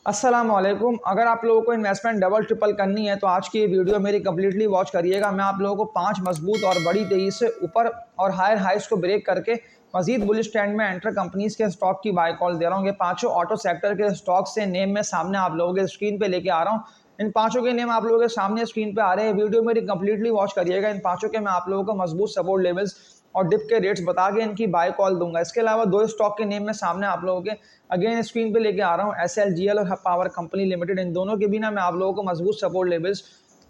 अस्सलाम वालेकुम। अगर आप लोगों को इन्वेस्टमेंट डबल ट्रिपल करनी है तो आज की ये वीडियो मेरी कंप्लीटली वॉच करिएगा। मैं आप लोगों को 5 मजबूत और बड़ी तेज़ी से ऊपर और हायर हाइस को ब्रेक करके मजीद बुलिश ट्रेंड में एंटर कंपनीज के स्टॉक की बाय कॉल दे रहा हूँ। ये पांचों ऑटो सेक्टर के स्टॉक से नेम में सामने आप लोगों के स्क्रीन पे लेके आ रहा हूँ। इन पांचों के नेम आप लोगों के सामने स्क्रीन पे आ रहे हैं। वीडियो मेरी कंप्लीटली वॉच करिएगा। इन पांचों के मैं आप लोगों को मजबूत सपोर्ट लेवल्स और डिप के रेट्स बता के इनकी बाय कॉल दूंगा। इसके अलावा दो स्टॉक के नेम में सामने आप लोगों के अगेन स्क्रीन पे लेके आ रहा हूँ। SLGL और हब पावर कंपनी लिमिटेड, इन दोनों के भी ना मैं आप लोगों को मजबूत सपोर्ट लेवल्स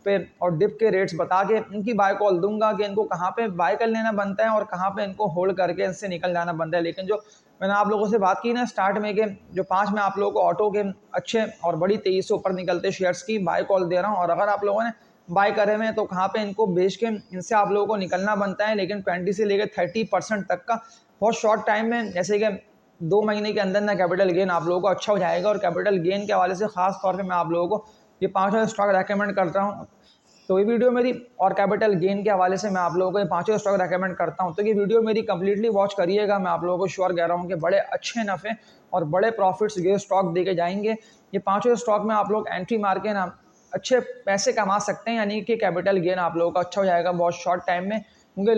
पे और डिप के रेट्स बता के इनकी बाय कॉल दूंगा कि इनको कहाँ पे बाय कर लेना बनता है और कहाँ पे इनको होल्ड करके इनसे निकल जाना बनता है। लेकिन जो मैंने आप लोगों से बात की ना स्टार्ट में कि जो 5 मैं आप लोगों को ऑटो के अच्छे और बड़ी तेजी से ऊपर निकलते शेयर्स की बाय कॉल दे रहा हूँ, और अगर आप लोगों ने बाय करे हुए हैं तो कहाँ पे इनको बेच के इनसे आप लोगों को निकलना बनता है। लेकिन 20 से लेकर 30% तक का बहुत शॉर्ट टाइम में, जैसे कि 2 महीने के अंदर ना कैपिटल गेन आप लोगों को अच्छा हो जाएगा। और कैपिटल गेन के हवाले से खास तौर पे मैं आप लोगों को ये 5 स्टॉक रेकमेंड करता हूँ। तो ये वीडियो मेरी और कैपिटल गेन के हवाले से मैं आप लोगों को ये 5 स्टॉक रेकमेंड करता हूँ। तो ये वीडियो मेरी कंप्लीटली वॉच करिएगा। मैं आप लोगों को श्योर कह रहा हूँ कि बड़े अच्छे नफ़े और बड़े प्रॉफिट्स ये स्टॉक दे के जाएंगे। ये 5 स्टॉक में आप लोग एंट्री मार के ना अच्छे पैसे कमा सकते हैं, यानी कि कैपिटल गेन आप लोगों का अच्छा हो जाएगा बहुत शॉर्ट टाइम में। क्योंकि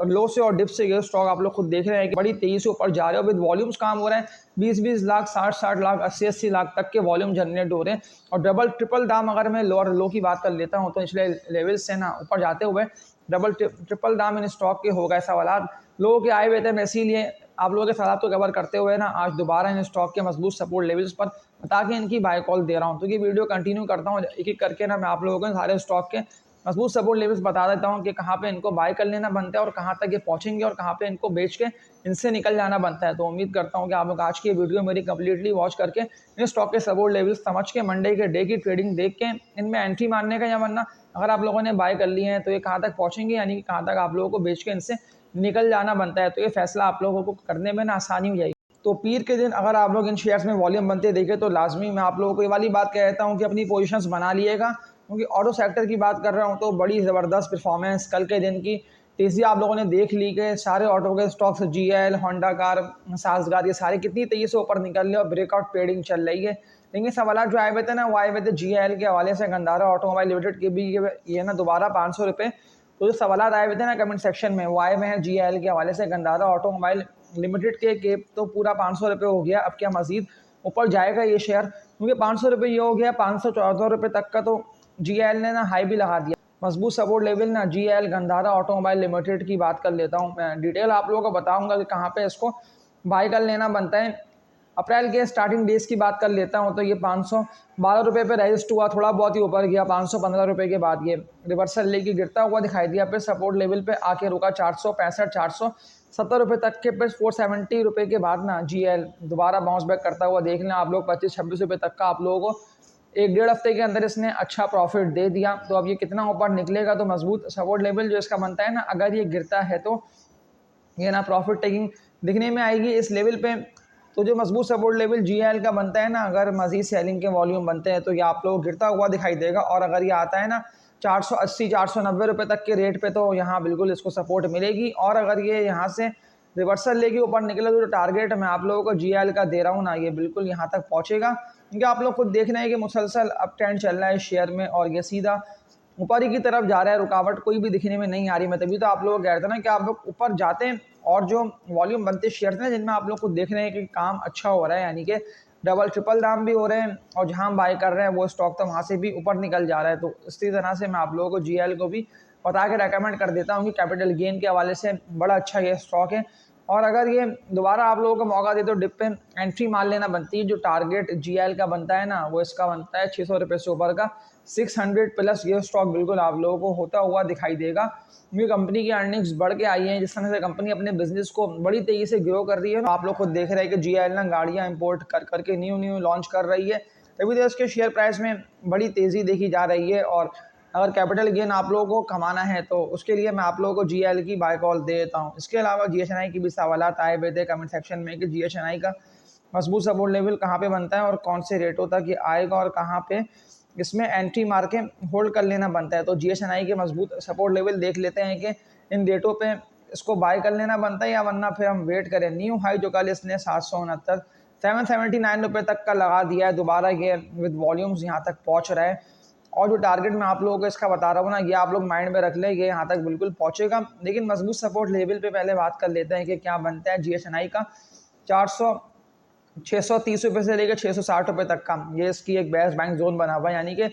लो से और डिप से ये स्टॉक आप लोग खुद देख रहे हैं कि बड़ी तेजी से ऊपर जा रहे हो। विद वॉल्यूम्स काम हो रहे हैं, 20-20 लाख, 60-60 लाख, 80-80 लाख तक के वॉल्यूम जनरेट हो रहे हैं। और डबल ट्रिपल दाम अगर मैं लो की बात कर लेता हूँ तो इसलिए लेवल से ना ऊपर जाते हुए डबल ट्रिपल दाम इन स्टॉक के हो गए सवाल लोगों के आए हुए थे। मैं इसीलिए आप लोगों के सवाल को कवर करते हुए ना आज दोबारा इन स्टॉक के मजबूत सपोर्ट लेवल्स पर बता के इनकी बाय कॉल दे रहा हूँ। तो ये वीडियो कंटिन्यू करता हूँ एक एक करके ना मैं आप लोगों को सारे स्टॉक के मजबूत सपोर्ट लेवल्स बता देता हूँ कि कहाँ पे इनको बाय कर लेना बनता है और कहाँ तक ये पहुँचेंगे और कहाँ पे इनको बेच के इनसे निकल जाना बनता है। तो उम्मीद करता हूँ कि आप लोग आज की वीडियो मेरी कंप्लीटली वॉच करके इन स्टॉक के सपोर्ट लेवल्स समझ के मंडे के डे की ट्रेडिंग देख के इनमें एंट्री मारने का, या वरना अगर आप लोगों ने बाय कर लिए हैं तो ये कहाँ तक पहुँचेंगे, यानी कि कहाँ तक आप लोगों को बेच के इनसे निकल जाना बनता है। तो ये फैसला आप लोगों को करने में ना आसानी हो जाएगी। तो पीर के दिन अगर आप लोग इन शेयर्स में वॉल्यूम बनते देखें तो लाजमी मैं आप लोगों को ये वाली बात कहता हूँ कि अपनी पोजीशंस बना लिएगा। क्योंकि ऑटो सेक्टर की बात कर रहा हूँ तो बड़ी ज़बरदस्त परफॉर्मेंस कल के दिन की तेज़ी आप लोगों ने देख ली कि सारे ऑटो के स्टॉक्स GL, होंडा कार, साजगार, ये सारे कितनी तेज़ी से ऊपर निकल रहे और ब्रेकआउट ट्रेडिंग चल रही है। लेकिन सवाल जो आए हुए थे ना वो आए हुए थे GL के हवाले से। गंधारा ऑटोमोबाइल लिमिटेड के भी ये ना दोबारा 500 रुपये, तो जो सवाल आए हुए थे ना कमेंट सेक्शन में वो आए हुए हैं GL के हवाले से। गंधारा ऑटोमोबाइल लिमिटेड के तो पूरा 500 रुपये हो गया, अब क्या मजीद ऊपर जाएगा ये शेयर? क्योंकि 500 रुपये ये हो गया, 514 रुपये तक का तो GL ने ना हाई भी लगा दिया। मजबूत सपोर्ट लेवल ना GL गंधारा ऑटोमोबाइल लिमिटेड की बात कर लेता हूँ मैं। डिटेल आप लोगों को बताऊंगा कि कहाँ पे इसको बाय कर लेना बनता है। अप्रैल के स्टार्टिंग डेज की बात कर लेता हूँ तो ये 512 रुपये पे रजिस्ट हुआ, थोड़ा बहुत ही ऊपर गया। 515 रुपये के बाद ये रिवर्सल लेके गिरता हुआ दिखाई दिया, फिर सपोर्ट लेवल पे आके रुका 465 470 रुपये तक के। फिर 470 रुपये के बाद ना GL दोबारा बाउंस बैक करता हुआ देख लें आप लोग। 25-26 रुपये तक का आप लोगों को एक डेढ़ हफ्ते के अंदर इसने अच्छा प्रॉफिट दे दिया। तो अब ये कितना ऊपर निकलेगा, तो मजबूत सपोर्ट लेवल जो इसका बनता है ना, अगर ये गिरता है तो ये ना प्रॉफिट टेकिंग दिखने में आएगी इस लेवल पे। तो जो मजबूत सपोर्ट लेवल GL का बनता है ना, अगर मजीद सेलिंग के वॉल्यूम बनते हैं तो ये आप लोग गिरता हुआ दिखाई देगा। और अगर ये आता है ना 480 490 रुपये तक के रेट पे तो यहाँ बिल्कुल इसको सपोर्ट मिलेगी। और अगर ये यहाँ से रिवर्सल लेके ऊपर निकले तो जो टारगेट मैं आप लोगों को GL का दे रहा हूँ ना, ये बिल्कुल यहाँ तक पहुँचेगा। क्योंकि आप लोग खुद देख रहे हैं कि मुसलसल अप ट्रेंड चल रहा है शेयर में और ये सीधा ऊपर ही की तरफ जा रहा है, रुकावट कोई भी दिखने में नहीं आ रही। मैं तभी तो आप लोगों को कह रहा था ना कि आप लोग ऊपर जाते हैं और जो वॉल्यूम बनते शेयर हैं जिनमें आप लोग को देख रहे हैं कि काम अच्छा हो रहा है, यानी कि डबल ट्रिपल दाम भी हो रहे हैं और जहां हम बाय कर रहे हैं वो स्टॉक तो वहां से भी ऊपर निकल जा रहा है। तो इसी तरह से मैं आप लोगों को GL को भी बता के रेकमेंड कर देता हूँ कि कैपिटल गेन के हवाले से बड़ा अच्छा ये स्टॉक है। और अगर ये दोबारा आप लोगों को मौका दे तो डिप पे एंट्री मार लेना बनती है। जो टारगेट GL का बनता है ना वो इसका बनता है 600 रुपये से ऊपर का 600 प्लस। ये स्टॉक बिल्कुल आप लोगों को होता हुआ दिखाई देगा। क्योंकि कंपनी की अर्निंग्स बढ़ के आई हैं, जिस तरह से कंपनी अपने बिजनेस को बड़ी तेजी से ग्रो कर रही है। आप लोग खुद देख रहे हैं कि GL ना गाड़ियाँ इंपोर्ट कर करके न्यू लॉन्च कर रही है, तभी तो इसके शेयर प्राइस में बड़ी तेज़ी देखी जा रही है। और अगर कैपिटल गेन आप लोगों को कमाना है तो उसके लिए मैं आप लोगों को GL की बाय कॉल दे देता हूँ। इसके अलावा GHNI की भी सवालात आए हुए थे कमेंट सेक्शन में कि GHNI का मजबूत सपोर्ट लेवल कहाँ पे बनता है और कौन से रेटों तक ये आएगा और कहाँ पे इसमें एंट्री मार के होल्ड कर लेना बनता है। तो GHNI के मजबूत सपोर्ट लेवल देख लेते हैं कि इन रेटों पे इसको बाय कर लेना बनता है या वरना फिर हम वेट करें। न्यू हाई जो कल इसने 769 779 रुपये तक का लगा दिया है। दोबारा ये विद वॉल्यूम्स यहाँ तक पहुँच रहा है और जो टारगेट मैं आप लोगों को इसका बता रहा हूँ ना, ये आप लोग माइंड में रख लें, ये यहाँ तक बिल्कुल पहुँचेगा। लेकिन मजबूत सपोर्ट लेवल पे पहले बात कर लेते हैं कि क्या बनता है GSNI का। 630 रुपये से लेकर 660 रुपये तक का ये इसकी एक बेस्ट बैंक जोन बना हुआ है, यानी कि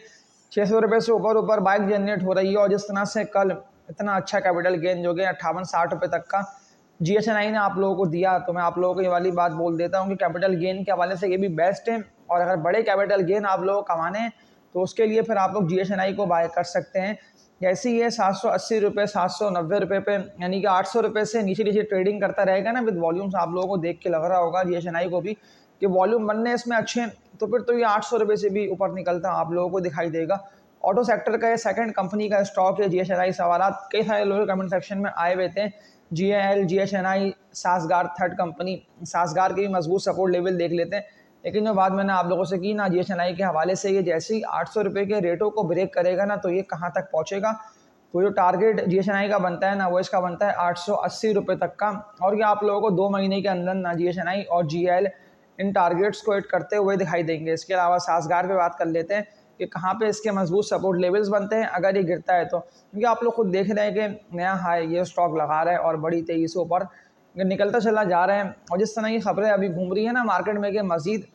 600 रुपये से ऊपर बाइक जनरेट हो रही है। और जिस तरह से कल इतना अच्छा कैपिटल गेन जो कि 58-60 रुपये तक का GSNI ने आप लोगों को दिया, तो मैं आप लोगों को ये वाली बात बोल देता हूँ कि कैपिटल गेन के हवाले से ये भी बेस्ट है। और अगर बड़े कैपिटल गेन आप लोग को कमाने हैं तो उसके लिए फिर आप लोग GSNI को बाय कर सकते हैं। जैसे ही ये 780 रुपये 790 रुपये पे, यानी कि 800 रुपये से नीचे ट्रेडिंग करता रहेगा ना विद वॉल्यूम्स, आप लोगों को देख के लग रहा होगा GSNI को भी कि वॉल्यूम बनने इसमें अच्छे हैं, तो फिर तो ये 800 रुपये से भी ऊपर निकलता आप लोगों को दिखाई देगा। ऑटो सेक्टर का ये सेकंड कंपनी का स्टॉक है GSNI। सवालात कई सारे लोग कमेंट सेक्शन में आए हुए थे। GAL, GSNI, सासगार थर्ड कंपनी, सासगार के भी मजबूत सपोर्ट लेवल देख लेते हैं। लेकिन जो बात मैंने आप लोगों से की ना GSNI के हवाले से, ये जैसे ही 800 रुपये के रेटों को ब्रेक करेगा ना, तो ये कहाँ तक पहुँचेगा। तो जो टारगेट GSNI का बनता है ना, वो इसका बनता है 880 रुपये तक का। और ये आप लोगों को 2 महीने के अंदर ना GSNI और GAL इन टारगेट्स को हिट करते हुए दिखाई देंगे। इसके अलावा सासगार पे बात कर लेते हैं कि कहाँ पे इसके मजबूत सपोर्ट लेवल्स बनते हैं अगर ये गिरता है तो। क्योंकि आप लोग खुद देख रहे हैं कि नया हाई ये स्टॉक लगा रहा है और बड़ी तेज़ी से ऊपर निकलता चला जा रहा है। और जिस तरह की खबरें अभी घूम रही है ना मार्केट में कि मज़ीद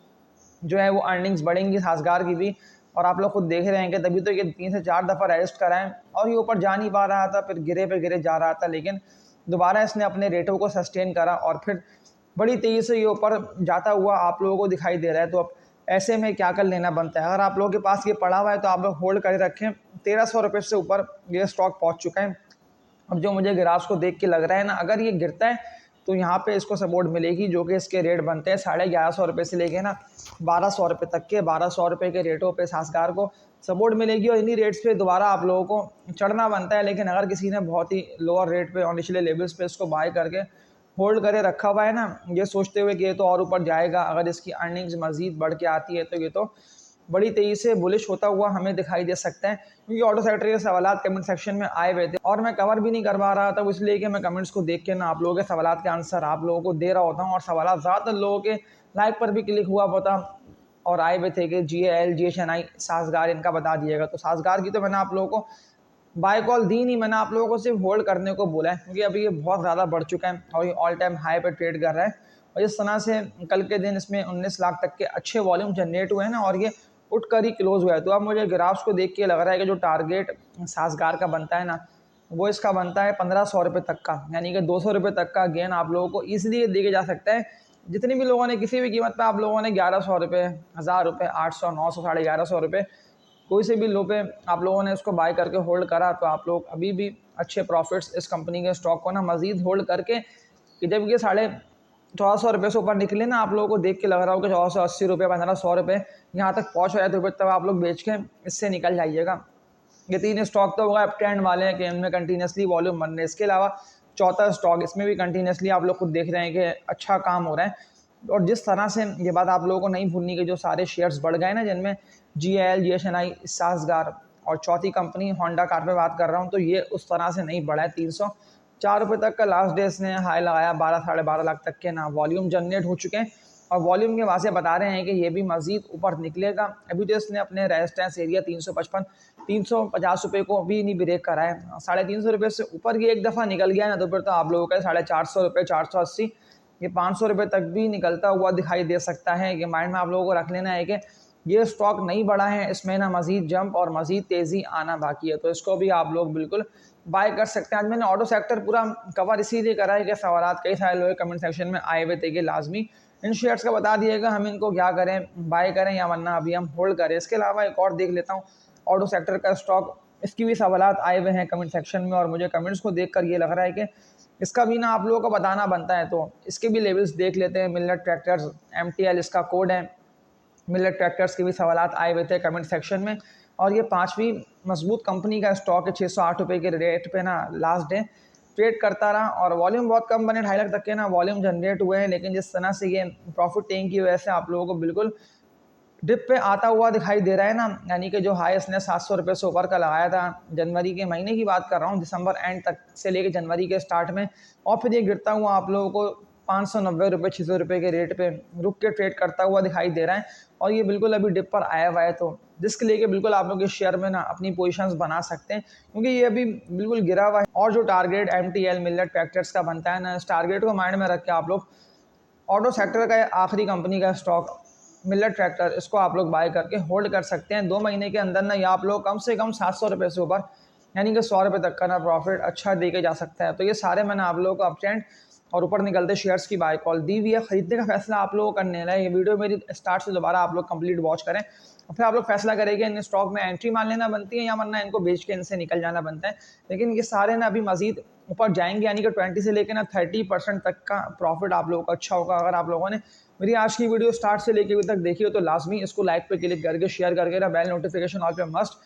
जो है वो अर्निंग्स बढ़ेंगी सासगार की भी, और आप लोग खुद देख रहे हैं कि तभी तो ये 3 से 4 दफ़ा रेस्ट करा है और ये ऊपर जा नहीं पा रहा था, फिर गिरे पे गिरे जा रहा था, लेकिन दोबारा इसने अपने रेटों को सस्टेन करा और फिर बड़ी तेज़ी से ये ऊपर जाता हुआ आप लोगों को दिखाई दे रहा है। तो अब ऐसे में क्या कर लेना बनता है, अगर आप लोगों के पास ये पड़ा हुआ है तो आप लोग होल्ड कर रखें। 1300 रुपये से ऊपर ये स्टॉक पहुंच चुका है। अब जो मुझे ग्राफ्स को देख के लग रहा है ना, अगर ये गिरता है तो यहाँ पे इसको सपोर्ट मिलेगी, जो कि इसके रेट बनते हैं 1150 रुपये से लेके ना 1200 रुपये तक के। 1200 रुपये के रेटों पे सासगार को सपोर्ट मिलेगी और इन्हीं रेट्स पे दोबारा आप लोगों को चढ़ना बनता है। लेकिन अगर किसी ने बहुत ही लोअर रेट पे और निचले लेवल्स पे इसको बाय करके होल्ड करे रखा हुआ है ना, ये सोचते हुए कि ये तो और ऊपर जाएगा, अगर इसकी अर्निंग्स मज़ीद बढ़ के आती है तो ये तो बड़ी तेज़ी से बुलिश होता हुआ हमें दिखाई दे सकता है। क्योंकि ऑटो सेक्टर के सवालात कमेंट सेक्शन में आए हुए थे और मैं कवर भी नहीं कर पा रहा था, इसलिए कि मैं कमेंट्स को देख के ना आप लोगों के सवालात के आंसर आप लोगों को दे रहा होता हूँ। और सवालात ज़्यादातर लोगों के लाइक पर भी क्लिक हुआ होता और आए हुए थे कि GAL, GSNI, सासगार इनका बता दिएगा। तो सासगार की तो मैंने आप लोगों को बाय कॉल दी नहीं, मैंने आप लोगों को सिर्फ होल्ड करने को बोला है, क्योंकि अभी ये बहुत ज़्यादा बढ़ चुका है और ये ऑल टाइम हाई पे ट्रेड कर रहा है। और इस तरह से कल के दिन इसमें 19 लाख तक के अच्छे वॉल्यूम जनरेट हुए हैं ना, और ये उठकर ही क्लोज हुआ है। तो अब मुझे ग्राफ्स को देख के लग रहा है कि जो टारगेट सासगार का बनता है ना, वो इसका बनता है 1500 रुपये तक का, यानी कि 200 रुपये तक का गेन आप लोगों को ईजिली देके जा सकता है। जितनी भी लोगों ने किसी भी कीमत पे आप लोगों ने 1100 रुपये, 1000 रुपये, 800, 900, 1150 रुपये कोई से भी लो पे आप लोगों ने इसको बाय करके होल्ड करा, तो आप लोग अभी भी अच्छे प्रॉफिट्स इस कंपनी के स्टॉक को ना मज़ीद होल्ड करके, कि जब ये 1450 रुपये से ऊपर निकले ना, आप लोगों को देख के लग रहा हो कि 1480 रुपये, 1500 रुपये यहाँ तक पहुँच रहा है, तो फिर तब आप लोग बेच के इससे निकल जाइएगा। ये 3 स्टॉक तो होगा अप ट्रेंड वाले हैं कि इनमें कंटिन्यूसली वॉल्यूम बन रहे हैं। इसके अलावा चौथा स्टॉक, इसमें भी कंटिन्यूसली आप लोग खुद देख रहे हैं कि अच्छा काम हो रहा है। और जिस तरह से ये बात आप लोगों को नहीं भूलनी कि जो सारे शेयर्स बढ़ गए ना, जिनमें GAL, GSNI, सासगार और चौथी कंपनी होंडा कार पे बात कर रहा हूँ, तो ये उस तरह से नहीं बढ़ा है। 304 रुपये तक का लास्ट डे इसने हाई लगाया, 12 साढ़े 12 लाख तक के ना वॉल्यूम जनरेट हो चुके हैं। और वॉल्यूम के वहाँ से बता रहे हैं कि ये भी मज़ीद ऊपर निकलेगा। अभी तो इसने अपने रेजिस्टेंस एरिया 355 350 रुपये को भी नहीं ब्रेक करा है। 350 रुपये से ऊपर ये एक दफ़ा निकल गया ना, तो फिर तो आप लोगों का 450 रुपये, 480, ये 500 रुपये तक भी निकलता हुआ दिखाई दे सकता है। ये माइंड में आप लोगों को रख लेना है कि ये स्टॉक नहीं बढ़ा है, इसमें ना मज़ीद जंप और मज़ीद तेज़ी आना बाकी है, तो इसको भी आप लोग बिल्कुल बाय कर सकते हैं। आज मैंने ऑटो सेक्टर पूरा कवर इसीलिए करा है कि सवालात कई सारे लोग कमेंट सेक्शन में आए हुए थे कि लाजमी इन शेयर्स का बता दिएगा हम इनको क्या करें, बाय करें या वरना अभी हम होल्ड करें। इसके अलावा एक और देख लेता हूँ ऑटो सेक्टर का स्टॉक, इसकी भी सवालात आए हुए हैं कमेंट सेक्शन में और मुझे कमेंट्स को देखकर ये लग रहा है कि इसका भी ना आप लोगों को बताना बनता है। तो इसके भी लेवल्स देख लेते हैं। मिलर ट्रैक्टर्स MTL इसका कोड है। मिलर ट्रैक्टर्स के भी सवालात आए हुए थे कमेंट सेक्शन में, और ये 5वीं मजबूत कंपनी का स्टॉक है। 608 रुपये के रेट पे ना लास्ट डे ट्रेड करता रहा और वॉल्यूम बहुत कम बने, 2.5 लाख तक के ना वॉल्यूम जनरेट हुए हैं। लेकिन जिस तरह से ये प्रॉफिट टेकिंग की वजह से आप लोगों को बिल्कुल डिप पे आता हुआ दिखाई दे रहा है ना, यानी कि जो हाई इसने 700 रुपये से ऊपर का लगाया था, जनवरी के महीने की बात कर रहा हूँ, दिसंबर एंड तक से लेकर जनवरी के स्टार्ट में, और फिर ये गिरता हुआ आप लोगों को ₹590 ₹600 के रेट पे रुक के ट्रेड करता हुआ दिखाई दे रहा है और ये बिल्कुल अभी डिप पर आया हुआ है। तो रिस्क लेके बिल्कुल आप लोग इस शेयर में ना अपनी पोजीशंस बना सकते हैं, क्योंकि ये अभी बिल्कुल गिरा हुआ है। और जो टारगेट MTL मिलेट ट्रैक्टर्स का बनता है ना, इस टारगेट को माइंड में रख के आप लोग ऑटो सेक्टर का आखिरी कंपनी का स्टॉक मिलेट ट्रैक्टर, इसको आप लोग बाय करके होल्ड कर सकते हैं। 2 महीने के अंदर ना ये आप लोग कम से कम ₹700 से ऊपर, यानी कि ₹100 तक का ना प्रॉफिट अच्छा दे के जा सकता है। तो ये सारे मैंने आप लोगों को अप ट्रेंड और ऊपर निकलते शेयर्स की बाय कॉल दी हुई है। खरीदने का फैसला आप लोगों को करने है। ये वीडियो मेरी स्टार्ट से दोबारा आप लोग कंप्लीट वॉच करें और फिर आप लोग फैसला करेंगे इन स्टॉक में एंट्री मान लेना बनती है या वरना इनको बेच के इनसे निकल जाना बनता है। लेकिन ये सारे ना अभी मजीद ऊपर जाएंगे, यानी कि 20 से लेकर ना 30% तक का प्रॉफिट आप लोगों को अच्छा होगा। अगर आप लोगों ने मेरी आज की वीडियो स्टार्ट से लेकर अभी तक देखी हो तो लाजमी इसको लाइक पे क्लिक करके शेयर करके ना बेल नोटिफिकेशन ऑल पे मस्ट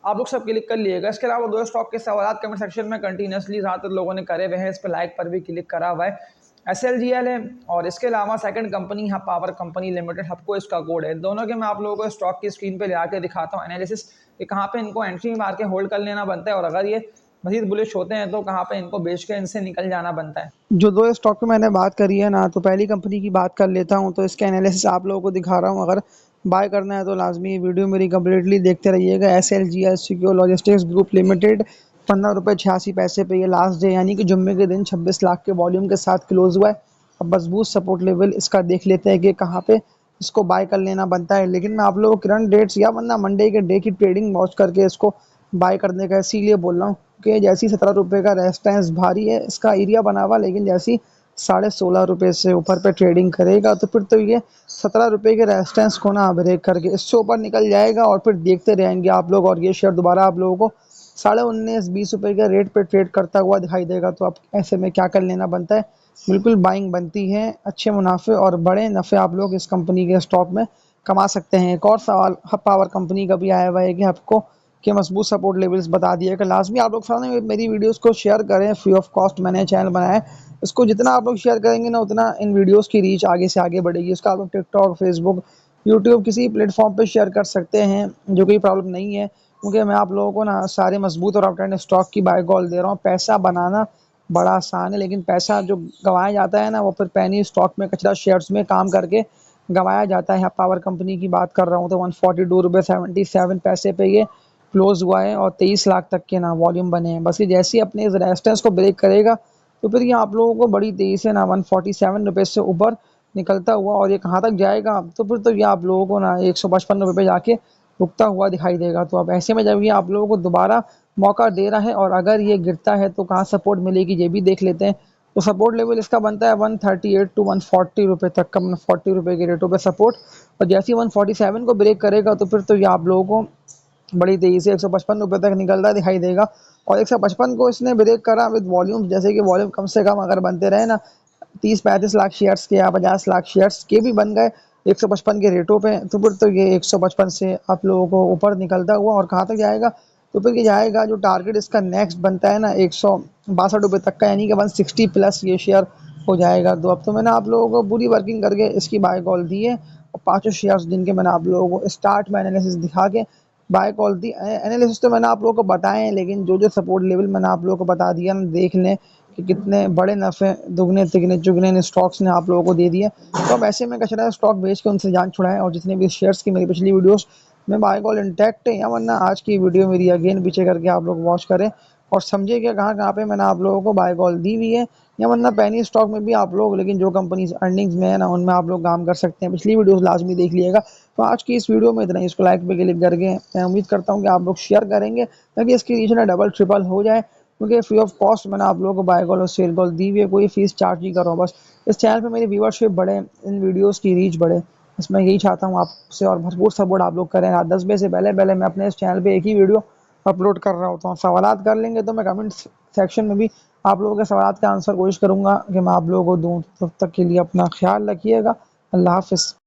आप लोग सब क्लिक कर लिएगा। इसके अलावा दो स्टॉक के सवाल कमेंट सेक्शन में कंटिन्यूसली ज़्यादातर लोगों ने करे हुए हैं, इस पर लाइक पर भी क्लिक करा हुआ है। SLGL है और इसके अलावा सेकंड कंपनी है पावर कंपनी लिमिटेड, हबको इसका कोड है। दोनों के मैं आप लोगों को स्टॉक की स्क्रीन पे ले आके दिखाता हूँ एनालिसिस कि कहाँ पे इनको एंट्री मार के होल्ड कर लेना बनता है और अगर ये मजीद बुलिश होते हैं तो कहाँ पे इनको बेच के इनसे निकल जाना बनता है। जो दो स्टॉक पे मैंने बात करी है ना, तो पहली कंपनी की बात कर लेता हूँ। तो इसका एनालिसिस आप लोगों को दिखा रहा हूँ। अगर बाय करना है तो लाजमी ये वीडियो मेरी कंप्लीटली देखते रहिएगा। SLGL secure logistics group limited ₹15.86 पे ये लास्ट डे यानी कि जुम्मे के दिन 26 लाख के वॉल्यूम के साथ क्लोज हुआ है। अब मजबूत सपोर्ट लेवल इसका देख लेते हैं कि कहाँ पे इसको बाय कर लेना बनता है। लेकिन मैं आप लोगों को करंट डेट्स या वरना मंडे के डे की ट्रेडिंग वॉच करके इसको बाय करने का इसीलिए बोल रहा हूँ कि जैसी ₹17 का रेजिस्टेंस भारी है इसका एरिया बना हुआ, लेकिन जैसी ₹16.5 से ऊपर पे ट्रेडिंग करेगा तो फिर तो ये ₹17 के रेजिस्टेंस को ना ब्रेक करके इससे ऊपर निकल जाएगा और फिर देखते रहेंगे आप लोग और ये शेयर दोबारा आप लोगों को 19.5-20 के रेट पे ट्रेड करता हुआ दिखाई देगा। तो अब ऐसे में क्या कर लेना बनता है, बिल्कुल बाइंग बनती है। अच्छे मुनाफे और बड़े नफ़े आप लोग इस कंपनी के स्टॉक में कमा सकते हैं। एक और सवाल हब पावर कंपनी का भी आया हुआ है कि आपको के मजबूत सपोर्ट लेवल्स बता दिए कि लाजमी आप लोग सामने मेरी वीडियोस को शेयर करें। फ्री ऑफ कॉस्ट मैंने चैनल बनाया है, इसको जितना आप लोग शेयर करेंगे ना उतना इन वीडियोस की रीच आगे से आगे बढ़ेगी। इसका आप लोग टिकटॉक, फेसबुक, यूट्यूब किसी प्लेटफॉर्म पे शेयर कर सकते हैं, जो कोई प्रॉब्लम नहीं है, क्योंकि मैं आप लोगों को ना सारे मजबूत और अपट्रेंड स्टॉक की बाय कॉल दे रहा हूँ। पैसा बनाना बड़ा आसान है, लेकिन पैसा जो गंवाया जाता है ना वो फिर पैनी स्टॉक में कचरा शेयर्स में काम करके गंवाया जाता है। पावर कंपनी की बात कर रहा हूँ तो ₹142.77 पे ये क्लोज हुआ है और 23 लाख तक के ना वॉल्यूम बने हैं। बस ये जैसे ही अपने इस रेजिस्टेंस को ब्रेक करेगा तो फिर ये आप लोगों को बड़ी तेज़ी से ना ₹147 से ऊपर निकलता हुआ और ये कहाँ तक जाएगा, तो फिर तो ये आप लोगों को ना ₹155 पे जाके रुकता हुआ दिखाई देगा। तो अब ऐसे में जब ये आप लोगों को दोबारा मौका दे रहा है और अगर ये गिरता है तो कहाँ सपोर्ट मिलेगी ये भी देख लेते हैं। तो सपोर्ट लेवल इसका बनता है 138 टू ₹140 तक का, मतलब ₹40 के रेटों पे सपोर्ट। और जैसे ही 147 को ब्रेक करेगा तो फिर तो ये आप लोगों को बड़ी तेज़ी से ₹155 तक निकलता दिखाई देगा। और 155 को इसने ब्रेक करा विद वॉल्यूम, जैसे कि वॉल्यूम कम से कम अगर बनते रहे ना 30-35 लाख शेयर्स के या 50 लाख शेयर्स के भी बन गए 155 के रेटों पे, तो फिर तो ये 155 से आप लोगों को ऊपर निकलता हुआ और कहाँ तक जाएगा, तो फिर ये जाएगा जो टारगेट इसका नेक्स्ट बनता है ना ₹162 तक का, यानी कि 160 प्लस ये शेयर हो जाएगा। तो अब तो मैंने आप लोगों को पूरी वर्किंग करके इसकी बाय कॉल दी है और पाँचों शेयर्स जिनके मैंने आप लोगों को स्टार्ट में एनालिसिस दिखा के बाय कॉल दी। एनालिसिस तो मैंने आप लोगों को बताए हैं, लेकिन जो जो सपोर्ट लेवल मैंने आप लोगों को बता दिया ना, देख लें कि कितने बड़े नफ़े दुगने तिगने चुगने इन स्टॉक्स ने आप लोगों को दे दिए। तो अब ऐसे में कचरा स्टॉक बेच के उनसे जान छुड़ाएं और जितने भी शेयर्स की मेरी पिछली वीडियोस में बाय कॉल इंटैक्ट है या वरना आज की वीडियो मेरी अगेन पीछे करके आप लोग वॉच करें और समझिए कि कहाँ कहाँ पे मैंने आप लोगों को बाय कॉल दी हुई है। या वरना पैनी स्टॉक में भी आप लोग, लेकिन जो कंपनीज अर्निंग्स में है ना उनमें आप लोग काम कर सकते हैं। पिछली वीडियोस लाजमी देख लिएगा। तो आज की इस वीडियो में इतना ही, इसको लाइक पे क्लिक करके मैं उम्मीद करता हूँ कि आप लोग शेयर करेंगे ताकि इसकी रीच ना डबल ट्रिपल हो जाए, क्योंकि फ्री ऑफ कॉस्ट मैंने आप लोगों को बाय कॉल और सेल कॉल दी हुई है, कोई फीस चार्ज नहीं कर रहा हूँ। बस इस चैनल पे मेरी व्यूअरशिप बढ़े, इन वीडियोस की रीच बढ़े, बस मैं यही चाहता हूँ आपसे। और भरपूर सपोर्ट आप लोग करें। रात 10 बजे से पहले पहले मैं अपने इस चैनल पे एक ही वीडियो अपलोड कर रहा होता हूँ। सवालात कर लेंगे तो मैं कमेंट सेक्शन में भी आप लोगों के सवालात का आंसर कोशिश करूँगा कि मैं आप लोगों को दूँ। तब तक के लिए अपना ख्याल रखिएगा। अल्लाह हाफ़िज़।